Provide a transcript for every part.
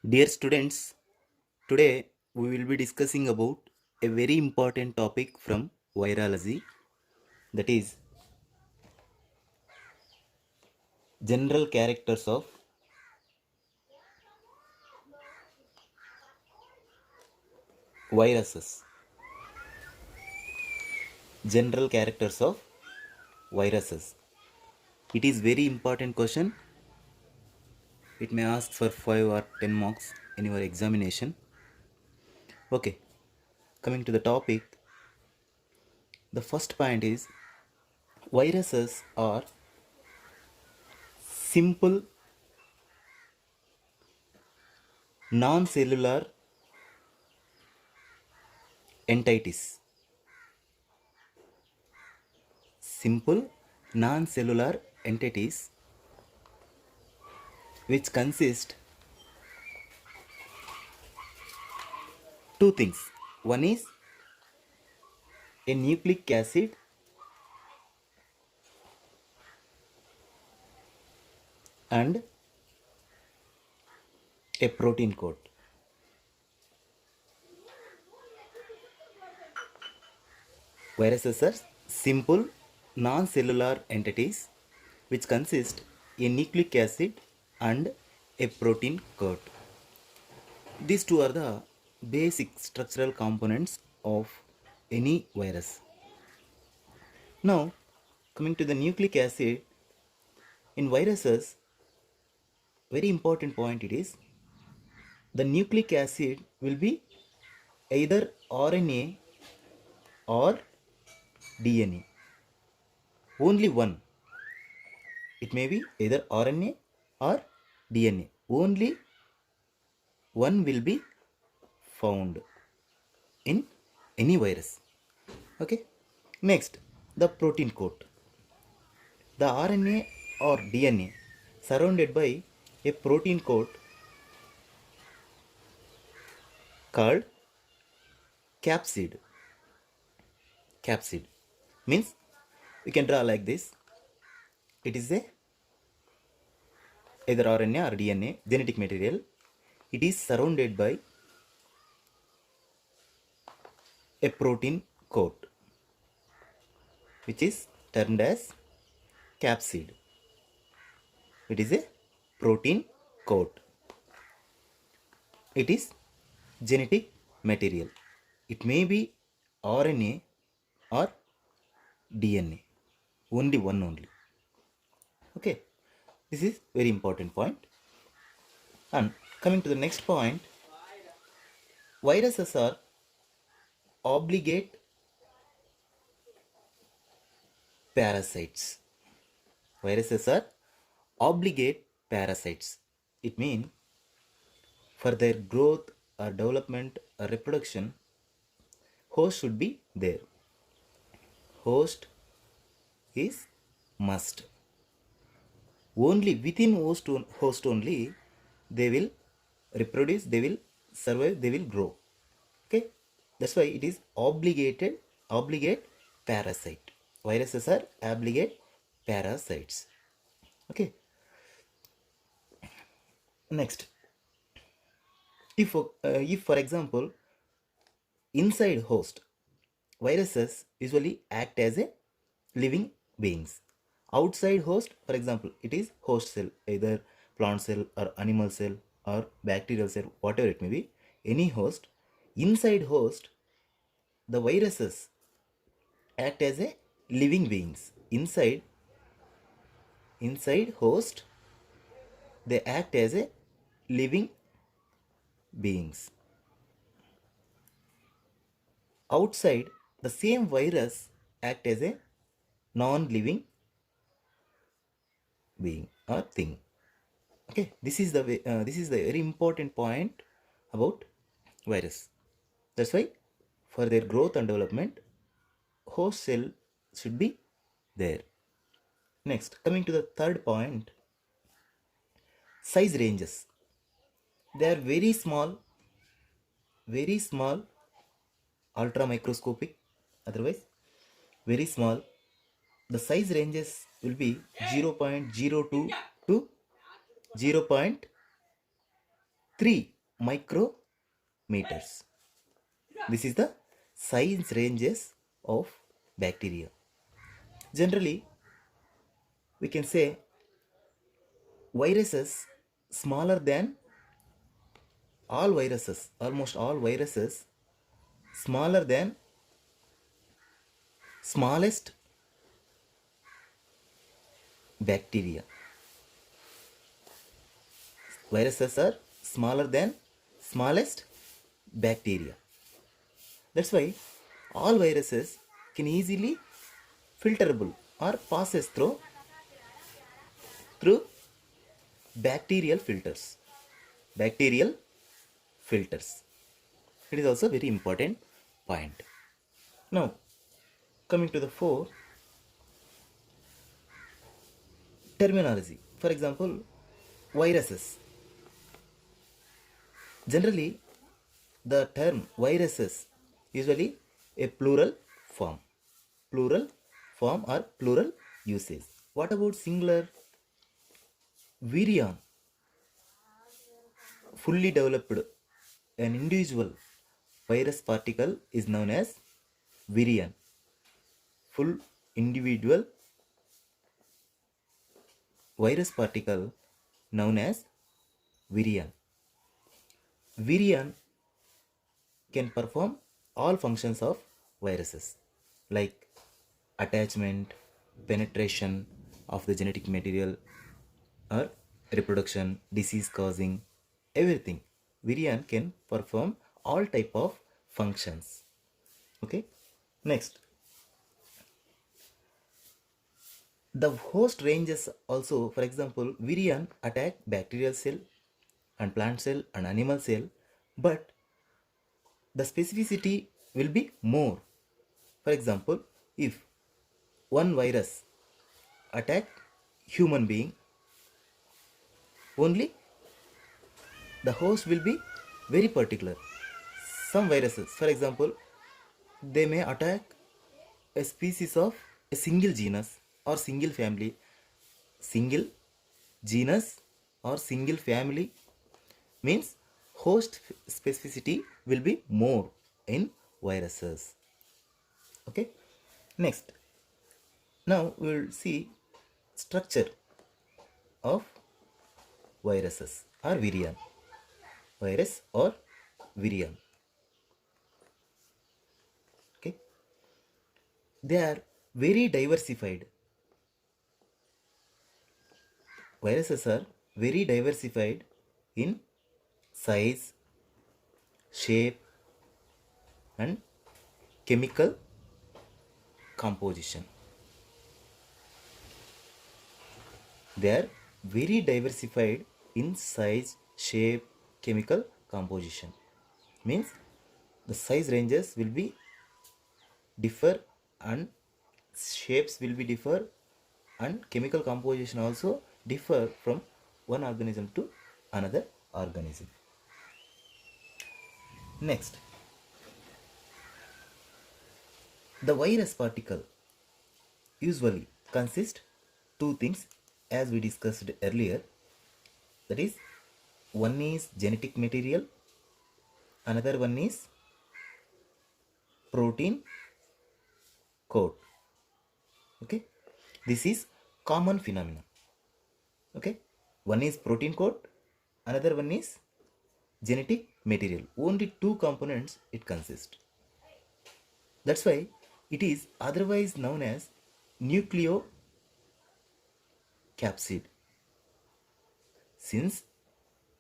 Dear students, today we will be discussing about a very important topic from virology, that is general characters of viruses. General characters of viruses. It is very important question. It may ask for 5 or 10 marks in your examination. Okay, coming to the topic, the first point is viruses are simple non-cellular entities. Simple non-cellular entities which consist two things. One is a nucleic acid and a protein code. Viruses are simple non-cellular entities which consist a nucleic acid and a protein code. These two are the basic structural components of any virus. Now, coming to the nucleic acid, in viruses, very important point it is the nucleic acid will be either RNA or DNA. Only one. It may be either RNA or DNA. Only one will be found in any virus. Okay. Next, the protein code. The RNA or DNA surrounded by a protein code called capsid. Capsid means we can draw like this. It is a either RNA or DNA genetic material. It is surrounded by a protein coat which is termed as capsid. It is a protein coat. It is genetic material. It may be RNA or DNA. Only one only. Okay. This is very important point. And coming to the next point, viruses are obligate parasites. Viruses are obligate parasites. It means for their growth or development or reproduction, host should be there. Host is must. Only within host only they will reproduce, they will survive, they will grow. Okay, that's why it is obligate parasite. Viruses are obligate parasites. Okay, next, if for example inside host, viruses usually act as a living beings. Outside host, for example, it is host cell, either plant cell or animal cell or bacterial cell, whatever it may be, any host. Inside host, the viruses act as a living beings. Inside host, they act as a living beings. Outside, the same virus act as a non-living being or thing. Okay, this is the way, this is the very important point about virus. That's why for their growth and development, host cell should be there. Next, coming to the third point, size ranges. They are very small, ultra microscopic, otherwise very small. The size ranges will be 0.02 to 0.02 3 micrometers. This is the size ranges of bacteria. Generally, we can say viruses smaller than all viruses, almost all viruses smaller than smallest bacteria. Viruses are smaller than smallest bacteria. That's why all viruses can easily filterable or passes through bacterial filters. Bacterial filters. It is also a very important point. Now, coming to the 4 terminology. For example, viruses. Generally, the term viruses usually a plural form or plural usage. What about singular? Virion, fully developed, an individual virus particle is known as virion. Full individual virus particle known as virion. Virion can perform all functions of viruses like attachment, penetration of the genetic material, or reproduction, disease causing, everything. Virion can perform all type of functions. Okay. Next, the host ranges also. For example, virion attack bacterial cell and plant cell and animal cell, but the specificity will be more. For example, if one virus attack human being, only the host will be very particular. Some viruses, for example, they may attack a species of a single genus or single family. Single genus or single family means host specificity will be more in viruses. Okay. Next, now we will see structure of viruses or virion. Virus or virion. Okay. They are very diversified. Viruses are very diversified in size, shape, and chemical composition. They are very diversified in size, shape, chemical composition. Means the size ranges will be differ and shapes will be differ and chemical composition also differ from one organism to another organism. Next, the virus particle usually consist two things as we discussed earlier, that is, one is genetic material, another one is protein code. Okay, this is common phenomenon. Okay, one is protein code, another one is genetic material. Only two components it consists. That's why it is otherwise known as nucleocapsid. Since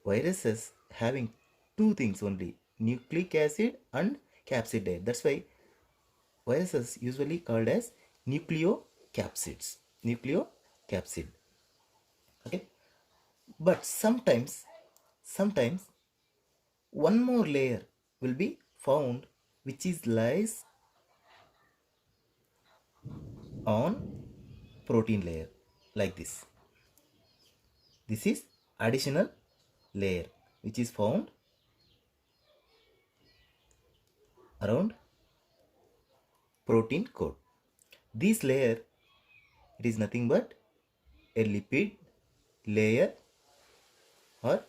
viruses having two things only, nucleic acid and capsid. That's why viruses usually called as nucleocapsids. Nucleocapsid. Okay. But sometimes one more layer will be found which is lies on protein layer like this. This is additional layer which is found around protein coat. This layer, it is nothing but a lipid layer or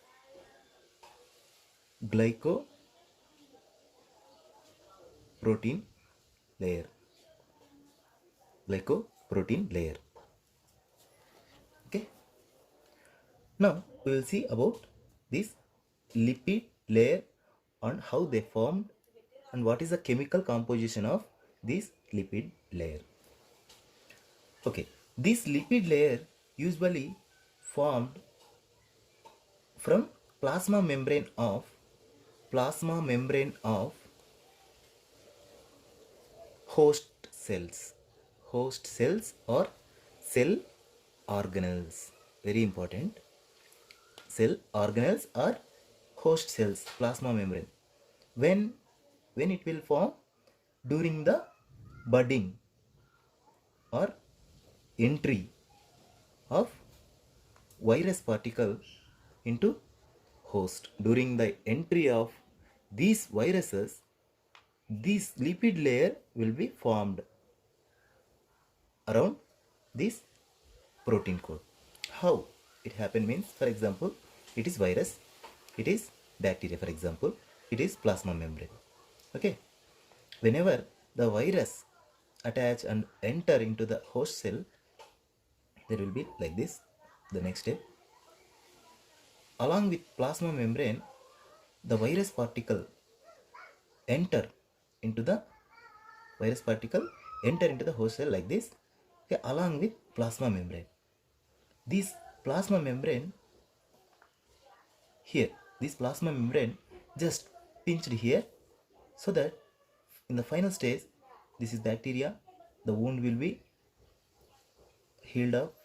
glycoprotein layer. Glycoprotein layer. Okay. Now we will see about this lipid layer and how they formed and what is the chemical composition of this lipid layer. Okay, this lipid layer usually formed from plasma membrane of host cells or cell organelles. Very important. Cell organelles or host cells, plasma membrane. When it will form? During the budding or entry of virus particle into host. During the entry of these viruses, this lipid layer will be formed around this protein coat. How it happen means, for example, it is virus, it is bacteria, for example, it is plasma membrane. Okay, whenever the virus attach and enter into the host cell, there will be like this. The next step, along with plasma membrane, the virus particle enter into the host cell like this. Okay, along with plasma membrane. This plasma membrane here, this plasma membrane just pinched here, so that in the final stage, this is bacteria, the wound will be healed up.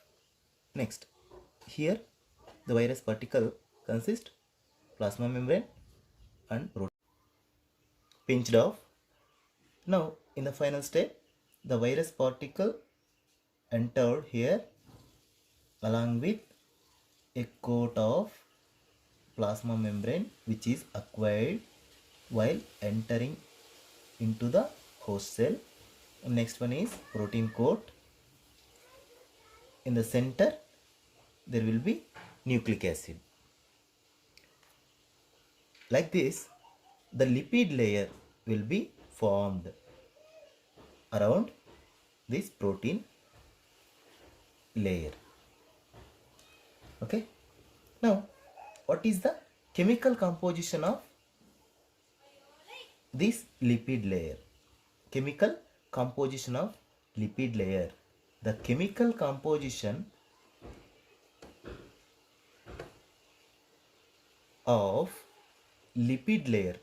Next, here the virus particle consists plasma membrane and pinched off. Now in the final step, the virus particle entered here along with a coat of plasma membrane which is acquired while entering into the host cell. Next one is protein coat. In the center there will be nucleic acid. Like this, the lipid layer will be formed around this protein layer. Okay. Now, what is the chemical composition of this lipid layer? Chemical composition of lipid layer. The chemical composition of lipid layer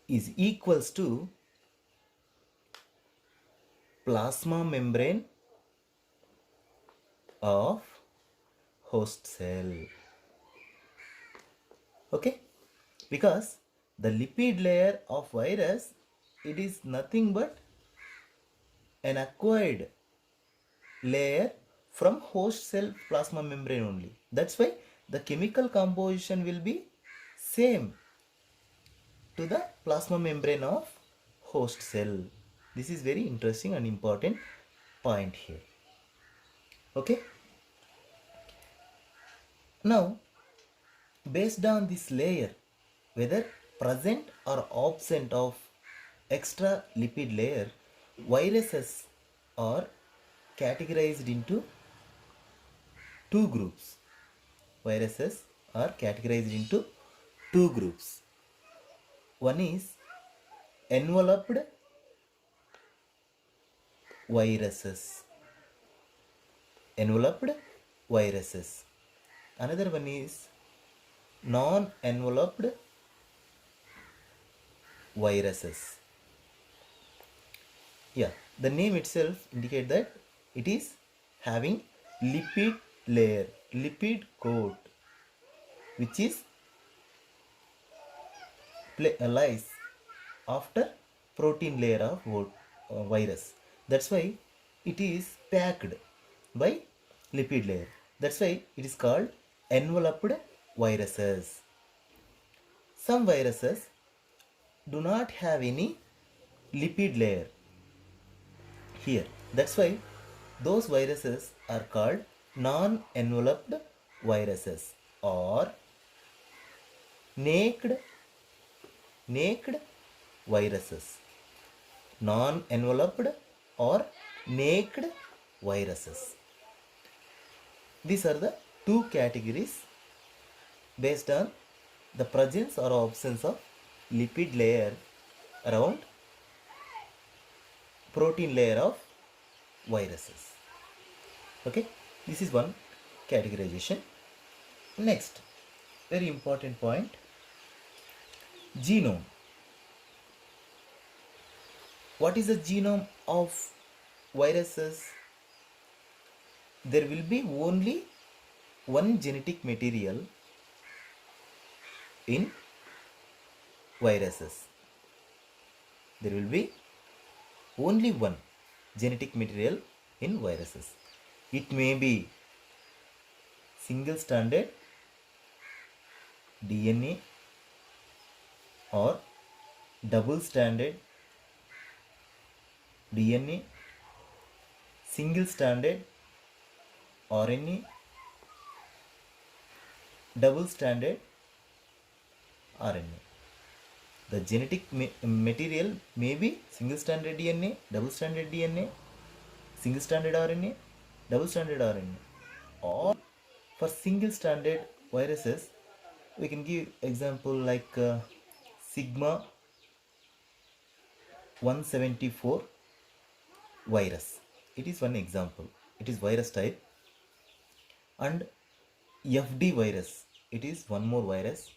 is equals to plasma membrane of host cell. Okay, because the lipid layer of virus, it is nothing but an acquired layer from host cell plasma membrane only. That's why the chemical composition will be same to the plasma membrane of host cell. This is very interesting and important point here. Okay. Now, based on this layer, whether present or absent of extra lipid layer, viruses are categorized into two groups. Viruses are categorized into two groups. One is enveloped viruses. Enveloped viruses. Another one is non-enveloped viruses. Yeah, the name itself indicates that it is having lipid layer, lipid coat, which is lies after protein layer of virus. That's why it is packed by lipid layer. That's why it is called enveloped viruses. Some viruses do not have any lipid layer here. That's why those viruses are called non-enveloped viruses or naked viruses, non-enveloped or naked viruses. These are the two categories based on the presence or absence of lipid layer around protein layer of viruses. Okay, this is one categorization. Next, very important point, genome. What is the genome of viruses? There will be only one genetic material in viruses. There will be only one genetic material in viruses. It may be single stranded DNA or double stranded DNA, single stranded RNA, double stranded RNA. The genetic material may be single stranded DNA, double stranded DNA, single stranded RNA, double stranded RNA. Or for single stranded viruses, we can give example like Sigma 174 virus. It is one example. It is virus type. And FD virus, it is one more virus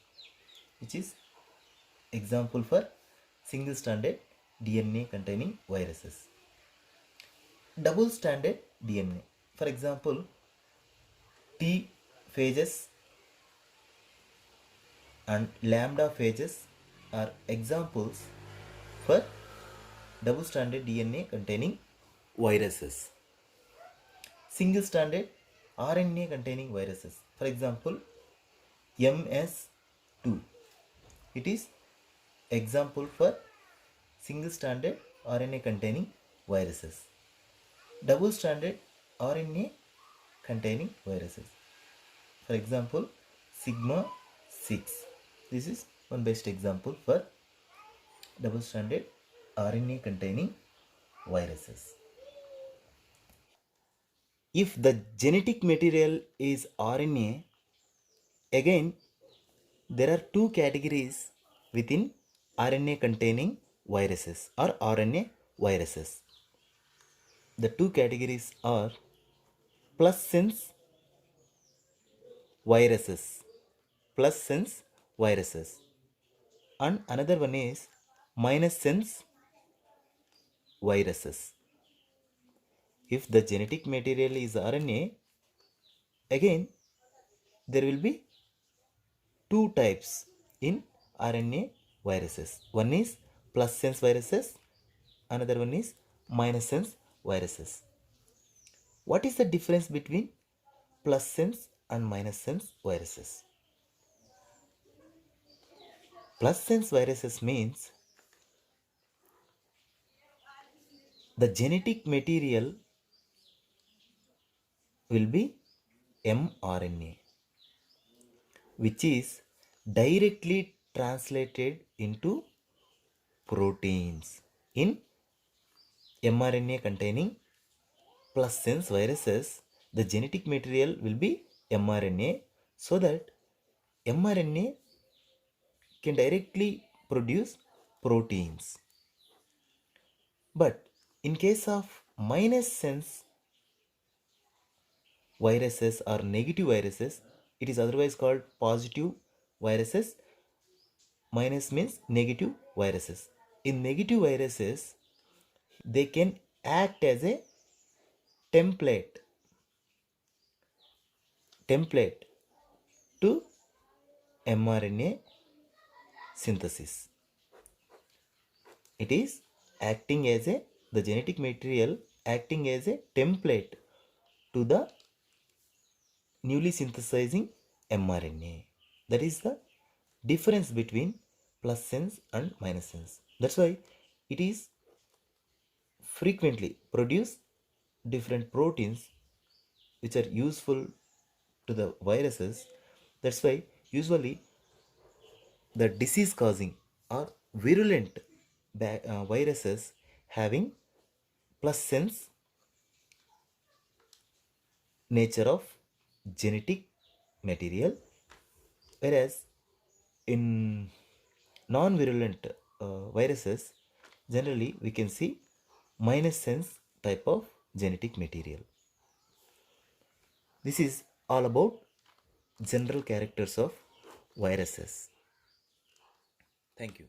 which is example for single stranded DNA containing viruses. Double stranded DNA, for example T phages and lambda phages are examples for double stranded DNA containing viruses. Single stranded RNA containing viruses, for example MS2, it is example for single stranded RNA containing viruses. Double stranded RNA containing viruses, for example Sigma 6. This is one best example for double stranded RNA containing viruses. If the genetic material is RNA, again there are two categories within RNA containing viruses or RNA viruses. The two categories are plus sense viruses, and another one is minus sense viruses. If the genetic material is RNA, again there will be two types in RNA viruses. One is plus sense viruses, another one is minus sense viruses. What is the difference between plus sense and minus sense viruses? Plus sense viruses means the genetic material will be mRNA, which is directly translated into proteins. In mRNA containing plus sense viruses, the genetic material will be mRNA, so that mRNA can directly produce proteins. But in case of minus sense viruses or negative viruses, it is otherwise called positive viruses. Minus means negative viruses. In negative viruses, they can act as a template to mRNA synthesis. It is acting as the genetic material acting as a template to the newly synthesizing mRNA. That is the difference between plus sense and minus sense. That's why it is frequently produce different proteins which are useful to the viruses. That's why usually the disease causing or virulent viruses having plus sense nature of genetic material, whereas in non-virulent viruses generally we can see minus sense type of genetic material. This is all about general characters of viruses. Thank you.